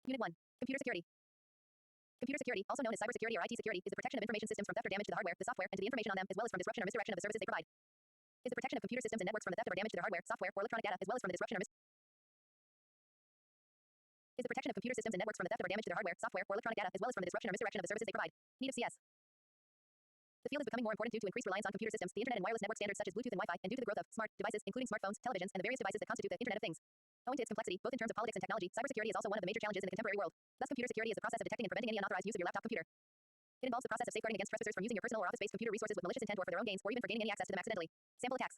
Unit 1. Computer security. Computer security, also known as cybersecurity or IT security, is the protection of information systems from theft or damage to the hardware, the software, and to the information on them, as well as from disruption or misdirection of the services they provide. Is the protection of computer systems and networks from the theft or damage to their hardware, software, or electronic data, as well as from the disruption or is the protection of computer systems and networks from the theft or damage to their hardware, software, or electronic data, as well as from the disruption or misdirection of the services they provide. Need of CS. The field is becoming more important due to increased reliance on computer systems, the internet and wireless network standards such as Bluetooth and Wi-Fi, and due to the growth of smart devices, including smartphones, televisions, and the various devices that constitute the Internet of Things. Owing to its complexity, both in terms of politics and technology, cybersecurity is also one of the major challenges in the contemporary world. Thus, computer security is the process of detecting and preventing any unauthorized use of your laptop computer. It involves the process of safeguarding against trespassers from using your personal or office-based computer resources with malicious intent or for their own gains, or even for gaining any access to them accidentally. Sample attacks.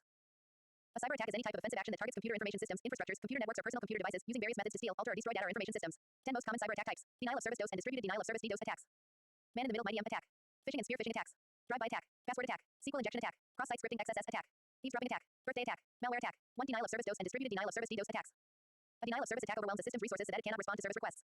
A cyber attack is any type of offensive action that targets computer information systems, infrastructures, computer networks, or personal computer devices using various methods to steal, alter, or destroy data or information systems. 10 most common cyber attack types: denial of service DOS and distributed denial of service DDoS attacks. Man-in-the-middle MIDM attack. Phishing and spear phishing attacks. Drive-by attack. Password attack. SQL injection attack. Cross-site scripting XSS attack. Eavesdropping attack. Birthday attack. Malware attack. 1 denial of service DOS and distributed denial of service DDoS attacks. A denial of service attack overwhelms a system's resources so that it cannot respond to service requests.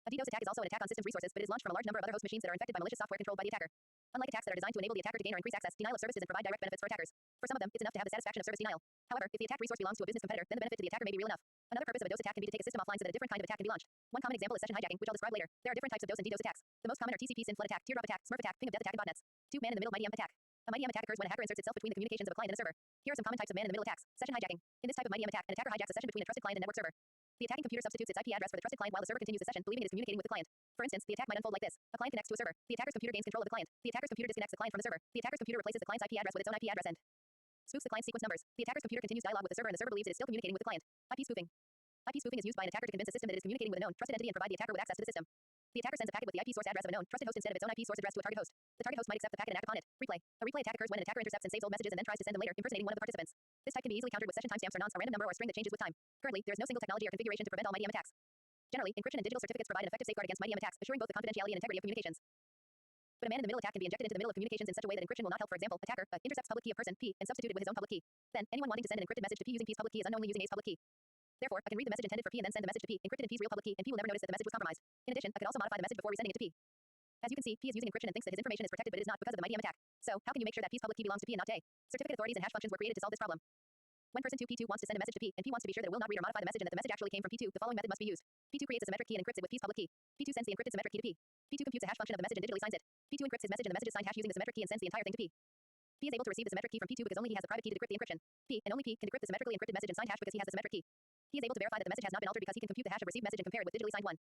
A DDoS attack is also an attack on system's resources, but is launched from a large number of other host machines that are infected by malicious software controlled by the attacker. Unlike attacks that are designed to enable the attacker to gain or increase access, denial of service doesn't provide direct benefits for attackers. For some of them, it's enough to have the satisfaction of service denial. However, if the attacked resource belongs to a business competitor, then the benefit to the attacker may be real enough. Another purpose of a DOS attack can be to take a system offline so that a different kind of attack can be launched. One common example is session hijacking, which I'll describe later. There are different types of DOS and DDoS attacks. The most common are TCP/SYN flood attack, teardrop attack, smurf attack, ping of death attack, and botnets. 2 man-in-the-middle MIDM attack. A MIDM attack occurs when a hacker inserts itself between the communications of a client and a server. Here are some common types of man-in-the-middle attacks. Session hijacking. In this type of MIDM attack, an attacker hijacks a session between a trusted client and network server. The attacking computer substitutes its IP address for the trusted client while the server continues the session, believing it is communicating with the client. For instance, the attack might unfold like this. A client connects to a server. The attacker's computer gains control of the client. The attacker's computer disconnects the client from the server. The attacker's computer replaces the client's IP address with its own IP address and spoofs the client's sequence numbers. The attacker's computer continues dialogue with the server and the server believes it is still communicating with the client. IP spoofing. IP spoofing is used by an attacker to convince a system that it is communicating with a known, trusted entity and provide the attacker with access to the system. The attacker sends a packet with the IP source address of a known, trusted host instead of its own IP source address to a target host. The target host might accept the packet and act upon it. Replay. A replay attack occurs when an attacker intercepts and saves old messages and then tries to send them later, impersonating one of the participants. This type can be easily countered with session timestamps or nonce, a random number or string that changes with time. Currently, there is no single technology or configuration to prevent all MIDM attacks. Generally, encryption and digital certificates provide an effective safeguard against MIDM attacks, assuring both the confidentiality and integrity of communications. But a man-in-the-middle attack can be injected into the middle of communications in such a way that encryption will not help. For example, attacker intercepts public key of person P and substitute it with his own public key. Then, anyone wanting to send an encrypted message to P using P's public key is unknowingly using A's public key. Therefore, I can read the message intended for P and then send the message to P, encrypted in P's real public key, and P will never notice that the message was compromised. In addition, I could also modify the message before resending it to P. As you can see, P is using encryption and thinks that his information is protected, but it is not because of the MIDM attack. So, how can you make sure that P's public key belongs to P and not to A? Certificate authorities and hash functions were created to solve this problem. When person 2 P2 wants to send a message to P, and P wants to be sure that it will not read or modify the message and that the message actually came from P2, the following method must be used. P2 creates a symmetric key and encrypts it with P's public key. P2 sends the encrypted symmetric key to P. P2 computes a hash function of the message and digitally signs it. P2 encrypts his message and the message is signed hash using the symmetric key and sends the entire thing to P. P is able to receive the symmetric key from P2 because only he has the private key to decrypt the encryption. P, and only P, can decrypt the symmetrically encrypted message and signed hash because he has the symmetric key. He is able to verify that the message has not been altered because he can compute the hash of received message and compare it with digitally signed one.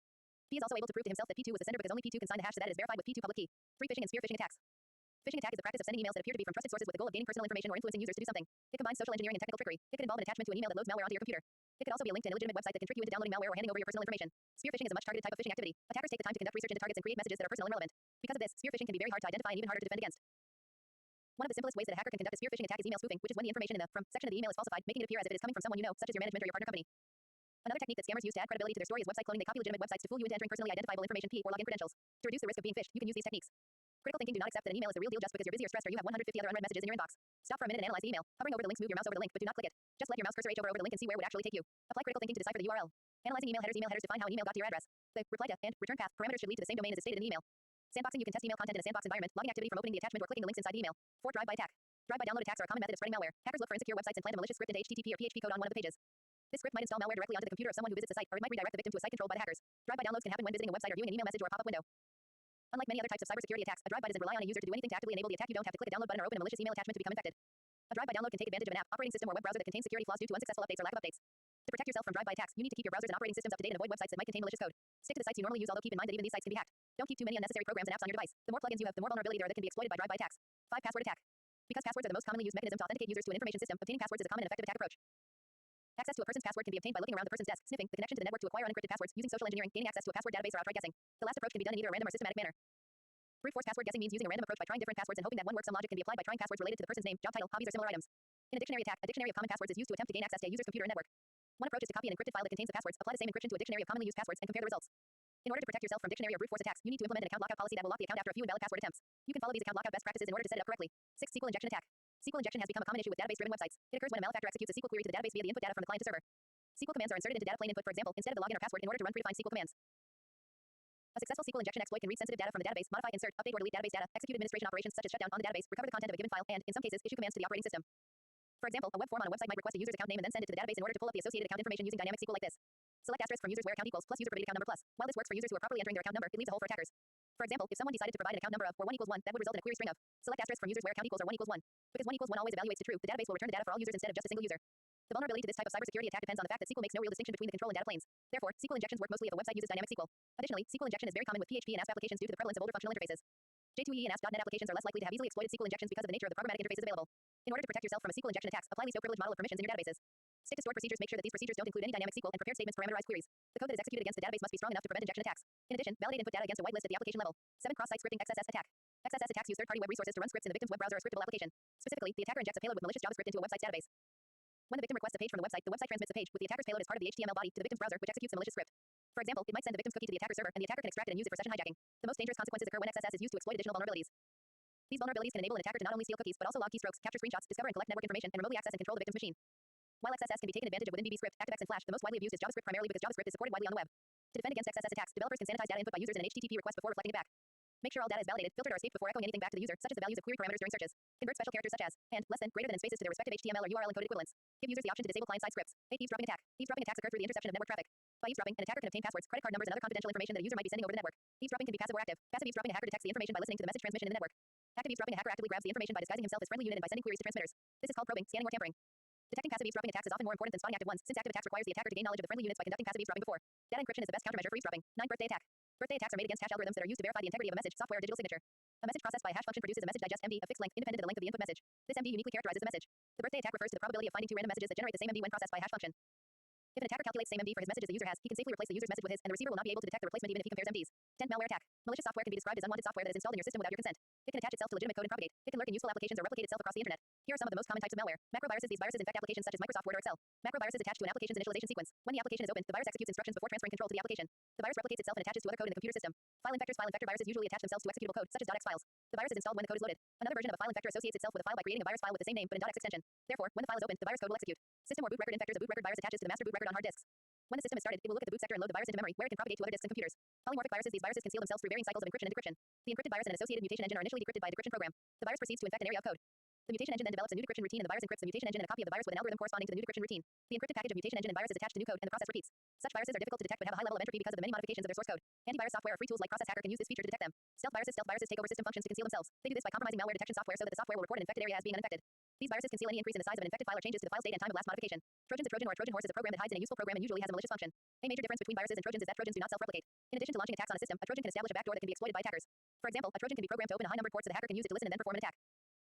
P is also able to prove to himself that P2 was the sender because only P2 can sign the hash so that it is verified with P2 public key. 3 phishing and spear phishing attacks. Phishing attack is the practice of sending emails that appear to be from trusted sources with the goal of gaining personal information or influencing users to do something. It combines social engineering and technical trickery. It could involve an attachment to an email that loads malware onto your computer. It could also be a link to an illegitimate website that can trick you into downloading malware or handing over your personal information. Spear phishing is a much targeted type of phishing activity. Attackers take the time to conduct research into targets and create messages that are personal and relevant. Because of this, spear phishing can be very hard to identify and even harder to defend against. One of the simplest ways that a hacker can conduct a spear phishing attack is email spoofing, which is when the information in the from section of the email is falsified, making it appear as if it is coming from someone you know, such as your management or your partner company. Another technique that scammers use to add credibility to their story is website cloning. They copy legitimate websites to fool you into entering personally identifiable information P or login credentials. To reduce the risk of being phished, you can use these techniques. Critical thinking: do not accept that an email is the real deal just because you're busy or stressed or you have 150 other unread messages in your inbox. Stop for a minute and analyze the email. Hovering over the links, move your mouse over the link, but do not click it. Just let your mouse cursor H over the link and see where it would actually take you. Apply critical thinking to decipher the URL. Analyzing email headers define how an email got to your address. The reply to and return path parameters should lead to the same domain as is stated in the email. Sandboxing: you can test email content in a sandbox environment. Logging activity from opening the attachment or clicking the links inside the email. 4 drive-by attack. Drive-by download attacks are a common method of spreading malware. Hackers look for insecure websites and plant a malicious script into HTTP or PHP code on one of the pages. This script might install malware directly onto the computer of someone who visits the site, or it might redirect the victim to a site controlled by the hackers. Drive-by downloads can happen when visiting a website or viewing an email message or a pop-up window. Unlike many other types of cybersecurity attacks, a drive-by doesn't rely on a user to do anything to actively enable the attack. You don't have to click a download button or open a malicious email attachment to become infected. A drive-by download can take advantage of an app, operating system, or web browser that contains security flaws due to unsuccessful updates or lack of updates. To protect yourself from drive-by attacks, you need to keep your browsers and operating systems up to date and avoid websites that might contain malicious code. Stick to the sites you normally use, although keep in mind that even these sites can be hacked. Don't keep too many unnecessary programs and apps on your device. The more plugins you have, the more vulnerability there are that can be exploited by drive-by attacks. 5 password attack. Because passwords are the most commonly used mechanism to authenticate users to an information system, obtaining passwords is a common and effective attack approach. Access to a person's password can be obtained by looking around the person's desk, sniffing the connection to the network to acquire unencrypted passwords, using social engineering, gaining access to a password database, or outright guessing. The last approach can be done in either a random or systematic manner. Brute force password guessing means using a random approach by trying different passwords and hoping that one works. Some logic can be applied by trying passwords related to the person's name, job title, hobbies, or similar items. In a dictionary attack, a dictionary of common passwords is used to attempt to gain access to a user's computer and network. One approach is to copy an encrypted file that contains the passwords, apply the same encryption to a dictionary of commonly used passwords, and compare the results. In order to protect yourself from dictionary or brute force attacks, you need to implement an account lockout policy that will lock the account after a few invalid password attempts. You can follow these account lockout best practices in order to set it up correctly. 6 SQL injection attack. SQL injection has become a common issue with database-driven websites. It occurs when a malefactor executes a SQL query to the database via the input data from the client to server. SQL commands are inserted into data plane input, for example, instead of the login or password, in order to run predefined SQL commands. A successful SQL injection exploit can read sensitive data from the database, modify, insert, update, or delete database data, execute administration operations such as shut down on the database, recover the content of a given file, and, in some cases, issue commands to the operating system. For example, a web form on a website might request a user's account name and then send it to the database in order to pull up the associated account information using dynamic SQL like this. Select asterisk from users where account equals plus user provided account number plus. While this works for users who are properly entering their account number, it leaves a hole for attackers. For example, if someone decided to provide an account number of or 1 equals 1, that would result in a query string of select asterisk from users where account equals or 1 equals 1. Because 1 equals 1 always evaluates to true, the database will return the data for all users instead of just a single user. The vulnerability to this type of cybersecurity attack depends on the fact that SQL makes no real distinction between the control and data planes. Therefore, SQL injections work mostly if a website uses dynamic SQL. Additionally, SQL injection is very common with PHP and ASP applications due to the prevalence of older functional interfaces. J2EE and ASP.NET applications are less likely to have easily exploited SQL injections because of the nature of the programmatic interfaces available. In order to protect yourself from a SQL injection attacks, apply least privilege model of permissions in your databases. Stick to stored procedures. Make sure that these procedures don't include any dynamic SQL and prepared statements parameterized queries. The code that is executed against the database must be strong enough to prevent injection attacks. In addition, validate input data against a whitelist at the application level. 7 Cross-site scripting XSS attack. XSS attacks use third-party web resources to run scripts in the victim's web browser or scriptable application. Specifically, the attacker injects a payload with malicious JavaScript into a website's database. When the victim requests a page from the website transmits the page with the attacker's payload as part of the HTML body to the victim's browser, which executes the malicious script. For example, it might send the victim's cookie to the attacker server, and the attacker can extract it and use it for session hijacking. The most dangerous consequences occur when XSS is used to exploit additional vulnerabilities. These vulnerabilities can enable an attacker to not only steal cookies but also log keystrokes, capture screenshots, discover and collect network information, and remotely access and control the victim's machine. While XSS can be taken advantage of within VBScript, ActiveX, and Flash, the most widely abused is JavaScript primarily because JavaScript is supported widely on the web. To defend against XSS attacks, developers can sanitize data input by users in an HTTP request before reflecting it back. Make sure all data is validated, filtered, or escaped before echoing anything back to the user, such as the values of query parameters during searches. Convert special characters such as and, less than, greater than, and spaces to their respective HTML or URL encoded equivalents. Give users the option to disable client-side scripts. 8 Eavesdropping attack. Eavesdropping attacks occur through the interception of network traffic. By eavesdropping, an attacker can obtain passwords, credit card numbers, and other confidential information that a user might be sending over the network. Eavesdropping can be passive or active. Passive eavesdropping, a hacker detects the information by listening to the message transmission in the network. Active eavesdropping, a hacker actively grabs the information by disguising himself as friendly unit and by sending queries to transmitters. This is called probing, scanning, or tampering. Detecting passive eavesdropping attacks is often more important than spotting active ones, since active attacks requires the attacker to gain knowledge of the friendly units by conducting passive eavesdropping before. Data encryption is the best countermeasure for eavesdropping. 9 Birthday attack. Birthday attacks are made against hash algorithms that are used to verify the integrity of a message, software, or digital signature. A message processed by a hash function produces a message digest MD of fixed length independent of the length of the input message. This MD uniquely characterizes the message. The birthday attack refers to the probability of finding 2 random messages that generate the same MD when processed by a hash function. If an attacker calculates same MD for his message as the user has, he can safely replace the user's message with his, and the receiver will not be able to detect the replacement even if he compares MDs. 10 Malware attack. Malicious software can be described as unwanted software that is installed in your system without your consent. It can attach itself to legitimate code and propagate. It can lurk in useful applications or replicate itself across the internet. Here are some of the most common types of malware. Macroviruses. These viruses infect applications such as Microsoft Word or Excel. Macroviruses attach to an application's initialization sequence. When the application is opened, the virus executes instructions before transferring control to the application. The virus replicates itself and attaches to other code in the computer system. File infectors. File infector viruses usually attach themselves to executable code, such as .x files. The virus is installed when the code is loaded. Another version of a file infector associates itself with a file by creating a virus file with the same name but in .x extension. Therefore, when the file is opened, the virus code will execute. System or boot record infectors. A boot record virus attaches to the master boot record on hard disks. When the system is started, it will look at the boot sector and load the virus into memory, where it can propagate to other disks and computers. Polymorphic viruses. These viruses conceal themselves through varying cycles of encryption and decryption. The encrypted virus and an associated mutation engine are initially decrypted by a decryption program. The virus proceeds to infect an area of code. The mutation engine then develops a new decryption routine, and the virus encrypts the mutation engine and a copy of the virus with an algorithm corresponding to the new decryption routine. The encrypted package of mutation engine and virus is attached to new code, and the process repeats. Such viruses are difficult to detect but have a high level of entropy because of the many modifications of their source code. Antivirus software or free tools like Process Hacker can use this feature to detect them. Stealth viruses. Stealth viruses take over system functions to conceal themselves. They do this by compromising malware detection software so that the software will report an infected area as being uninfected. These viruses conceal any increase in the size of an infected file or changes to the file's date and time of last modification. Trojans. A Trojan or a Trojan horse is a program that hides in a useful program and usually has a malicious function. A major difference between viruses and Trojans is that Trojans do not self-replicate. In addition to launching attacks on a system, a Trojan can establish a backdoor that can be exploited by attackers. For example, a Trojan can be programmed to open a high-numbered port so the hacker can use it to listen and then perform an attack.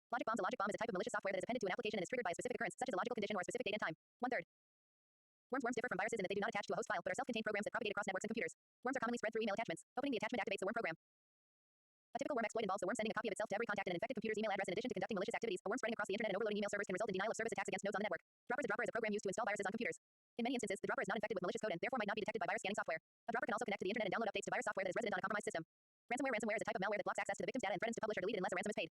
Logic bombs. A logic bomb is a type of malicious software that is appended to an application and is triggered by a specific occurrence, such as a logical condition or a specific date and time. 1/3. Worms. Worms differ from viruses in that they do not attach to a host file but are self-contained programs that propagate across networks and computers. Worms are commonly spread through email attachments. Opening the attachment activates the worm program. A typical worm exploit involves the worm sending a copy of itself to every contact in an infected computer's email address. In addition to conducting malicious activities, a worm spreading across the internet and overloading email servers can result in denial of service attacks against nodes on the network. Droppers. A dropper is a program used to install viruses on computers. In many instances, the dropper is not infected with malicious code and therefore might not be detected by virus scanning software. A dropper can also connect to the internet and download updates to virus software that is resident on a compromised system. Ransomware. Ransomware is a type of malware that blocks access to the victim's data and threatens to publish or delete it unless a ransom is paid.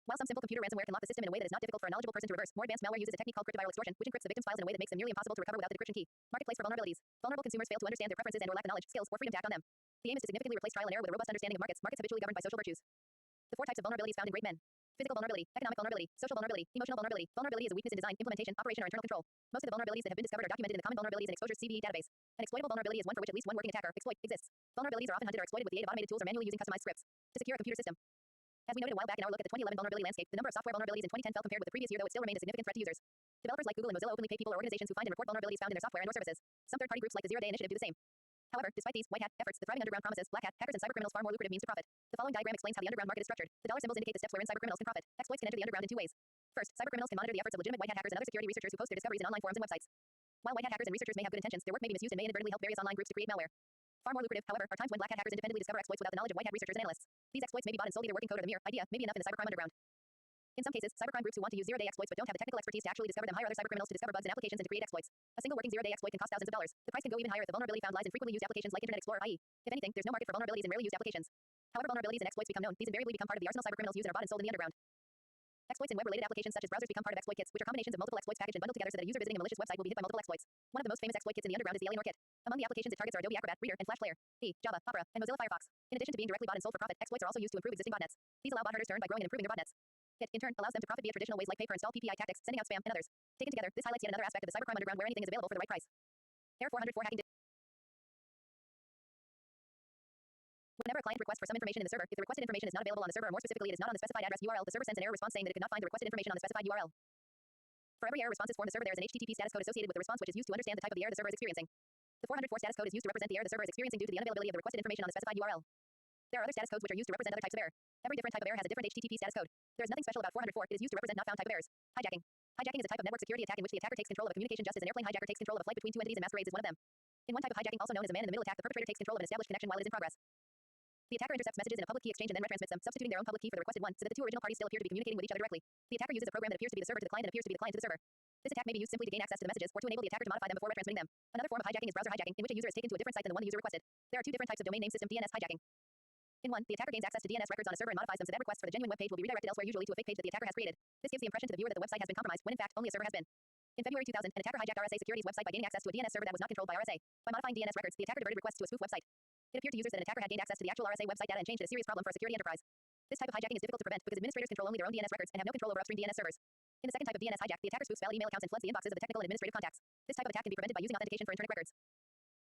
While some simple computer ransomware can lock the system in a way that is not difficult for a knowledgeable person to reverse, more advanced malware uses a technique called cryptoviral extortion, which encrypts the victim's files in a way that makes them nearly impossible to recover without the decryption key. Marketplace for vulnerabilities. Vulnerable consumers fail to understand their preferences and/or lack the knowledge, skills, or freedom to act on them. The aim is to significantly replace trial and error with a robust understanding of markets. Markets habitually governed by social virtues. The 4 types of vulnerabilities found in great men. Physical vulnerability, economic vulnerability, social vulnerability, emotional vulnerability. Vulnerability is a weakness in design, implementation, operation, or internal control. Most of the vulnerabilities that have been discovered are documented in the Common Vulnerabilities and Exposures CVE database. An exploitable vulnerability is one for which at least one working attacker exploit exists. Vulnerabilities are often hunted or exploited with the aid of automated tools or manually using customized scripts. To secure a computer system. As we noted a while back in our look at the 2011 vulnerability landscape, the number of software vulnerabilities in 2010 fell compared with the previous year, though it still remained a significant threat to users. Developers like Google and Mozilla openly pay people or organizations who find and report vulnerabilities found in their software and/or services. Some third-party groups like the Zero Day Initiative do the same. However, despite these white hat efforts, the thriving underground promises black hat hackers and cybercriminals far more lucrative means to profit. The following diagram explains how the underground market is structured. The dollar symbols indicate the steps wherein cybercriminals can profit. Exploits can enter the underground in 2 ways. First, cybercriminals can monitor the efforts of legitimate white hat hackers and other security researchers who post their discoveries in online forums and websites. While white hat hackers and researchers may have good intentions, their work may be misused and may inadvertently help various online groups to create malware. Far more lucrative, however, are times when black hat hackers independently discover exploits without the knowledge of white hat researchers and analysts. These exploits may be bought and sold. Either working code or the mere idea may be enough in the cybercrime underground. In some cases, cybercrime groups who want to use zero-day exploits but don't have the technical expertise to actually discover them hire other cybercriminals to discover bugs in applications and to create exploits. A single working zero-day exploit can cost thousands of dollars. The price can go even higher if the vulnerability found lies in frequently used applications like Internet Explorer, i.e., if anything, there's no market for vulnerabilities in rarely used applications. However, vulnerabilities and exploits become known, these invariably become part of the arsenal cybercriminals use and are bought and sold in the underground. Exploits in web-related applications such as browsers become part of exploit kits, which are combinations of multiple exploits packaged and bundled together so that a user visiting a malicious website will be hit by multiple exploits. One of the most famous exploit kits in the underground is the Alienor kit. Among the applications it targets are Adobe Acrobat, Reader, and Flash Player, Java, Opera, and Mozilla Firefox. In addition to being directly bought and sold for profit, exploits are also used to improve existing botnets. These allow bot herders to earn by growing and improving their botnets. It, in turn, allows them to profit via traditional ways like pay per install PPI tactics, sending out spam, and others. Taken together, this highlights yet another aspect of the cybercrime underground where anything is available for the right price. Error 404 hacking. Whenever a client requests for some information in the server, if the requested information is not available on the server, or more specifically, it is not on the specified address URL, the server sends an error response saying that it could not find the requested information on the specified URL. For every error responses form the server, there is an HTTP status code associated with the response, which is used to understand the type of the error the server is experiencing. The 404 status code is used to represent the error the server is experiencing due to the unavailability of the requested information on the specified URL. There are other status codes which are used to represent other types of error. Every different type of error has a different HTTP status code. There is nothing special about 404. It is used to represent not found type of errors. Hijacking. Hijacking is a type of network security attack in which the attacker takes control of a communication just as an airplane hijacker takes control of a flight between two entities and masquerades as one of them. In one type of hijacking, also known as a man-in-the-middle attack, the perpetrator takes control of an established connection while it is in progress. The attacker intercepts messages in a public key exchange and then retransmits them, substituting their own public key for the requested one, so that the two original parties still appear to be communicating with each other directly. The attacker uses a program that appears to be the server to the client and appears to be the client to the server. This attack may be used simply to gain access to the messages or to enable the attacker to modify them before retransmitting them. Another form of hijacking is browser hijacking, in which a user is taken to a different site than the one the user requested. There are two different types of domain name system DNS hijacking. In one, the attacker gains access to DNS records on a server and modifies them so that requests for the genuine web page will be redirected elsewhere, usually to a fake page that the attacker has created. This gives the impression to the viewer that the website has been compromised, when in fact only a server has been. In February 2000, an attacker hijacked RSA Security's website by gaining access to a DNS server that was not controlled by RSA. By modifying DNS records, the attacker diverted requests to a spoof website. It appeared to users that an attacker had gained access to the actual RSA website data and changed it a serious problem for a security enterprise. This type of hijacking is difficult to prevent because administrators control only their own DNS records and have no control over upstream DNS servers. In the second type of DNS hijack, the attacker spoofs valid email accounts and floods the inboxes of the technical and administrative contacts. This type of attack can be prevented by using authentication for internet records.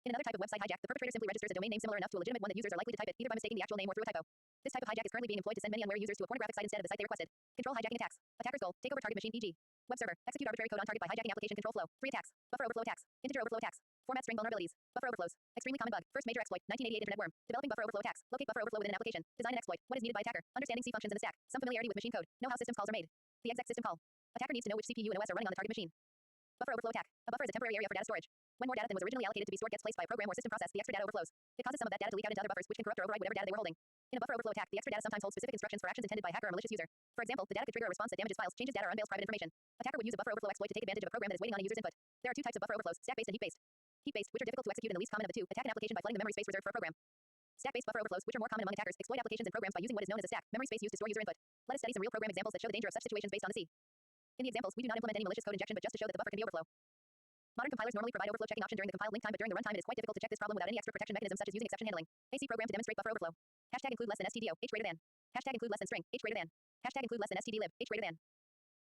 In another type of website hijack, the perpetrator simply registers a domain name similar enough to a legitimate one that users are likely to type it, either by mistaking the actual name or through a typo. This type of hijack is currently being employed to send many unwary users to a pornographic site instead of the site they requested. Control hijacking attacks. Attacker's goal: take over target machine, e.g. web server. Execute arbitrary code on target by hijacking application control flow. 3 attacks. Buffer overflow attacks. Integer overflow attacks. Format string vulnerabilities. Buffer overflows. Extremely common bug. First major exploit. 1988 internet worm. Developing buffer overflow attacks. Locate buffer overflow within an application. Design an exploit. What is needed by attacker? Understanding C functions in the stack. Some familiarity with machine code. Know how systems calls are made. The exec system call. Attacker needs to know which CPU and OS are running on the target machine. Buffer overflow attack. A buffer is a temporary area for data storage. When more data than was originally allocated to be stored gets placed by a program or system process, the extra data overflows. It causes some of that data to leak out into other buffers, which can corrupt or override whatever data they were holding. In a buffer overflow attack, the extra data sometimes holds specific instructions for actions intended by a hacker or malicious user. For example, the data could trigger a response that damages files, changes data, or unveils private information. Attacker would use a buffer overflow exploit to take advantage of a program that is waiting on a user's input. There are two types of buffer overflows: stack-based and heap-based. Heap-based, which are difficult to execute and the least common of the two, attack an application by flooding the memory space reserved for a program. Stack-based buffer overflows, which are more common among attackers, exploit applications and programs by using what is known as a stack, memory space used to store user input. Let us study some real program examples that show the danger of such situations based on the C. In the examples, we do not implement any malicious code injection, but just to show that the buffer can be overflow. Modern compilers normally provide overflow checking option during the compiled link time, but during the runtime it is quite difficult to check this problem without any extra protection mechanism such as using exception handling. AC program to demonstrate buffer overflow. Hashtag include less than stdio, h greater than. Hashtag include less than string, h greater than. Hashtag include less than stdlib, h greater than.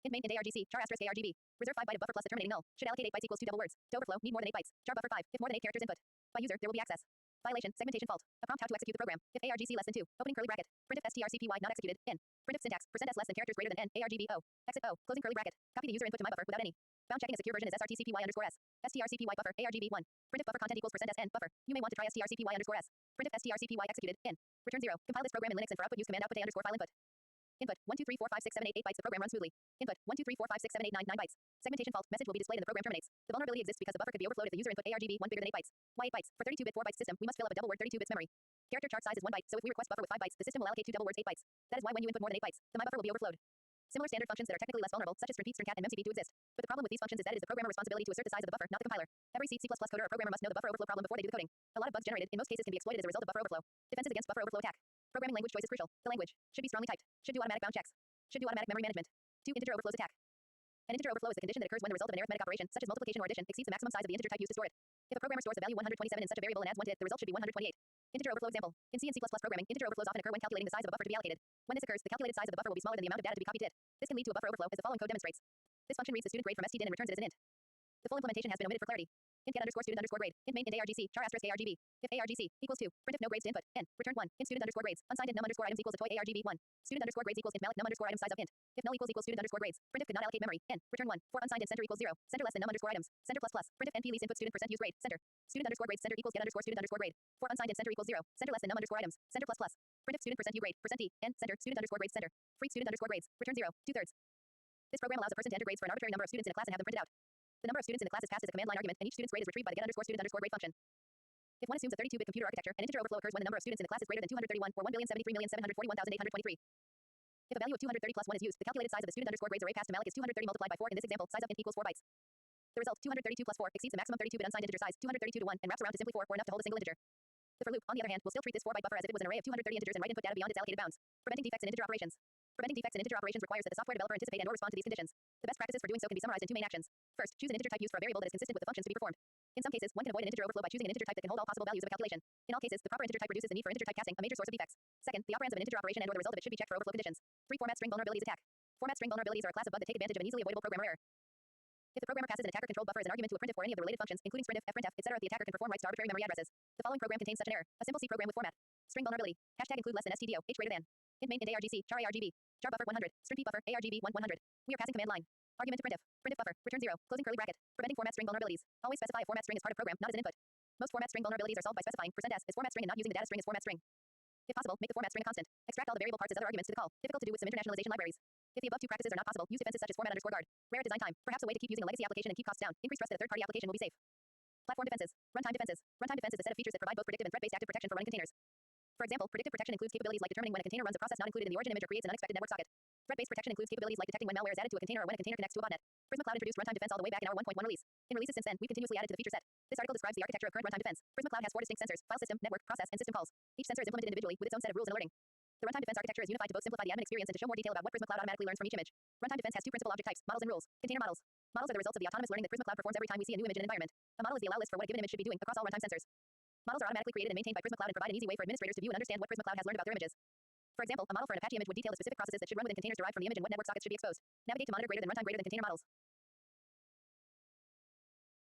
Int main int argc, char asterisk argb. Reserve 5 byte of buffer plus the terminating null. Should allocate 8 bytes equals 2 double words. To overflow, need more than 8 bytes. Char buffer 5, if more than 8 characters input. By user, there will be access. Violation, segmentation fault. A prompt how to execute the program. If argc less than 2, opening curly bracket. Printf strcpy not executed, n. Printf syntax, %s less than characters greater than n, argb o. Exit o, closing curly bracket. Copy the user input to my buffer without any. Bound checking a secure version is srtcpy underscore s. strcpy buffer, argb1. Printf buffer content equals %s n, buffer. You may want to try strcpy underscore s. Printf strcpy executed, n. Return 0. Compile this program in Linux and for output use command output a underscore file input. Input 1 2 3 4 5 6 7 8 8 bytes. The program runs smoothly. Input 1 2 3 4 5 6 7 8 9 9 bytes. Segmentation fault. Message will be displayed and the program terminates. The vulnerability exists because the buffer could be overflowed if the user input argb 1 bigger than 8 bytes. Why 8 bytes? For 32-bit 4 bytes system, we must fill up a double word 32 bits memory. Character chart size is 1 byte, so if we request buffer with 5 bytes, the system will allocate 2 double words 8 bytes. That is why when you input more than 8 bytes, the my buffer will be overflowed. Similar standard functions that are technically less vulnerable, such as repeat, string cat, and memcpy, do exist. But the problem with these functions is that it is the programmer responsibility to assert the size of the buffer, not the compiler. Every C++ coder or programmer must know the buffer overflow problem before they do the coding. A lot of bugs generated, in most cases, can be exploited as a result of buffer overflow. Defenses against buffer overflow attack. Programming language choice is crucial. The language should be strongly typed. Should do automatic bound checks. Should do automatic memory management. 2. Integer overflows attack. An integer overflow is the condition that occurs when the result of an arithmetic operation, such as multiplication or addition, exceeds the maximum size of the integer type used to store it. If a programmer stores a value 127 in such a variable and adds 1 to it, the result should be 128. Integer overflow example. In C and C++ programming, integer overflows often occur when calculating the size of a buffer to be allocated. When this occurs, the calculated size of the buffer will be smaller than the amount of data to be copied to it. This can lead to a buffer overflow, as the following code demonstrates. This function reads the student grade from stdin and returns it as an int. The full implementation has been omitted for clarity. Int get underscore student underscore grade. Int main int argc, char asterisk argb. If argc equals 2, print if no grades to input, n. Return 1. Int student underscore grades. Unsigned int num underscore items equals a toy argb 1. Student underscore grades equals int malloc num underscore item size of int. If null equals student underscore grades. Printf could not allocate memory, n. Return 1. For unsigned int center equals 0. Center less than num underscore items. Center plus plus. Printf np lease input student percent use grade. Center. Student underscore grades center equals get underscore student underscore grade. For unsigned int center equals 0. Center less than num underscore items. Center plus plus. Printf student percent u grade. Percent e. N. Center student underscore grades center. Freak student underscore grades. Return 0. 2/3. This program allows a person to enter grades for an arbitrary number of students in a class and have them printed out. The number of students in the class is passed as a command line argument, and each student's grade is retrieved by the get underscore student underscore grade function. If one assumes a 32-bit computer architecture, an integer overflow occurs when the number of students in the class is greater than 231 or 1,073,741,823. If a value of 230 plus 1 is used, the calculated size of the student underscore grades array passed to malloc is 230 multiplied by 4. In this example, size of int equals 4 bytes. The result, 232 plus 4, exceeds the maximum 32-bit unsigned integer size, 232 to 1, and wraps around to simply 4 or enough to hold a single integer. The for loop, on the other hand, will still treat this 4-byte buffer as if it was an array of 230 integers and write input data beyond its allocated bounds. Preventing defects in integer operations. Preventing defects in integer operations requires that the software developer anticipate and/or respond to these conditions. The best practices for doing so can be summarized in 2 main actions. First, choose an integer type used for a variable that is consistent with the functions to be performed. In some cases, one can avoid an integer overflow by choosing an integer type that can hold all possible values of a calculation. In all cases, the proper integer type reduces the need for integer type casting, a major source of defects. Second, the operands of an integer operation and/or the result of it should be checked for overflow conditions. 3. Format string vulnerabilities attack. Format string vulnerabilities are a class of bug that take advantage of an easily avoidable programmer error. If If the programmer passes an attacker-controlled buffer as an argument to a printf or any of the related functions, including sprintf, fprintf, etc., the attacker can perform writes to arbitrary memory addresses. The following program contains such an error. A simple C program with format. String vulnerability. Hashtag include less than stdio, h greater than. Int main int argc, char argb. Jar buffer 100. String p buffer, argb 100. We are passing command line. Argument to printf. Printf buffer, return 0, closing curly bracket. Preventing format string vulnerabilities. Always specify a format string as part of program, not as an input. Most format string vulnerabilities are solved by specifying %s as format string and not using the data string as format string. If possible, make the format string a constant. Extract all the variable parts as other arguments to the call. Difficult to do with some internationalization libraries. If the above two practices are not possible, use defenses such as format underscore guard. Rare at design time. Perhaps a way to keep using a legacy application and keep costs down. Increase trust that a third-party application will be safe. Platform defenses. Runtime defenses. Runtime defense is a set of features that provide both predictive and threat-based active protection for running containers. For example, predictive protection includes capabilities like determining when a container runs a process not included in the origin image or creates an unexpected network socket. Threat-based protection includes capabilities like detecting when malware is added to a container or when a container connects to a botnet. Prisma Cloud introduced runtime defense all the way back in our 1.1 release. In releases since then, we've continuously added to the feature set. This article describes the architecture of current runtime defense. Prisma Cloud has 4 distinct sensors: file system, network, process, and system calls. Each sensor is implemented individually with its own set of rules and alerting. The runtime defense architecture is unified to both simplify the admin experience and to show more detail about what Prisma Cloud automatically learns from each image. Runtime defense has 2 principal object types: models and rules. Container models. Models are the results of the autonomous learning that Prisma Cloud performs every time we see a new image in an environment. A model is the allow list for what a given image should be doing across all runtime sensors. Models are automatically created and maintained by Prisma Cloud and provide an easy way for administrators to view and understand what Prisma Cloud has learned about their images. For example, a model for an Apache image would detail the specific processes that should run within containers derived from the image and what network sockets should be exposed. Navigate to monitor greater than runtime greater than container models.